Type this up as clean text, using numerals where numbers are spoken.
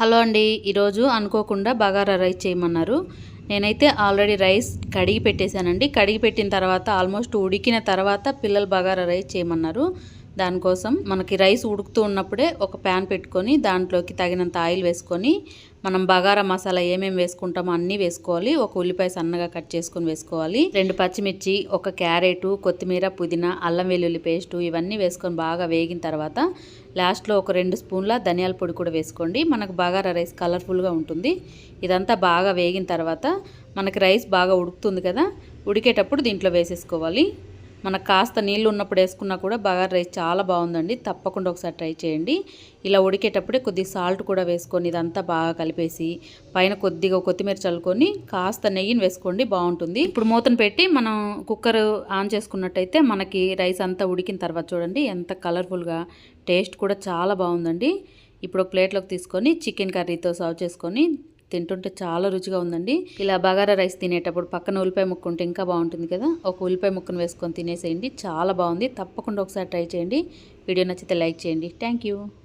Hello అండి, ఈరోజు అనుకోకుండా బగారా రైస్ చేయమన్నారు. నేనైతే ఆల్రెడీ రైస్ కడిగి పెట్టేశానండి. కడిగి పెట్టిన తర్వాత ఆల్మోస్ట్ ఉడికిన తర్వాత పిల్లలు బగారా రైస్ చేయమన్నారు. దానికోసం మనకి రైస్ ఉడుకుతూ ఉన్నప్పుడే ఒక ప్యాన్ పెట్టుకొని దాంట్లోకి తగినంత ఆయిల్ వేసుకొని మనం బగారా మసాలా ఏమేమి వేసుకుంటామో అన్నీ వేసుకోవాలి. ఒక ఉల్లిపాయ సన్నగా కట్ చేసుకొని వేసుకోవాలి. 2 పచ్చిమిర్చి, ఒక క్యారెట్, కొత్తిమీర, పుదీనా, అల్లం వెల్లుల్లి పేస్టు ఇవన్నీ వేసుకొని బాగా వేగిన తర్వాత లాస్ట్లో ఒక 2 స్పూన్ల ధనియాల పొడి కూడా వేసుకోండి. మనకు బగారా రైస్ కలర్ఫుల్గా ఉంటుంది. ఇదంతా బాగా వేగిన తర్వాత మనకి రైస్ బాగా ఉడుకుతుంది కదా, ఉడికేటప్పుడు దీంట్లో వేసేసుకోవాలి. మనకు కాస్త నీళ్ళు ఉన్నప్పుడు వేసుకున్నా కూడా బగారా రైస్ చాలా బాగుందండి. తప్పకుండా ఒకసారి ట్రై చేయండి. ఇలా ఉడికేటప్పుడే కొద్దిగా సాల్ట్ కూడా వేసుకొని ఇదంతా బాగా కలిపేసి పైన కొద్దిగా కొత్తిమీర చల్లుకొని కాస్త నెయ్యిని వేసుకోండి, బాగుంటుంది. ఇప్పుడు మూతను పెట్టి మనం కుక్కర్ ఆన్ చేసుకున్నట్టయితే మనకి రైస్ అంతా ఉడికిన తర్వాత చూడండి ఎంత కలర్ఫుల్గా, టేస్ట్ కూడా చాలా బాగుందండి. ఇప్పుడు ఒక ప్లేట్లోకి తీసుకొని చికెన్ కర్రీతో సర్వ్ చేసుకొని తింటుంటే చాలా రుచిగా ఉందండి. ఇలా బగారా రైస్ తినేటప్పుడు పక్కన ఉల్లిపాయ ముక్క ఉంటే ఇంకా బాగుంటుంది కదా, ఒక ఉల్లిపాయ ముక్కను వేసుకొని తినేసేయండి. చాలా బాగుంది. తప్పకుండా ఒకసారి ట్రై చేయండి. వీడియో నచ్చితే లైక్ చేయండి. Thank you.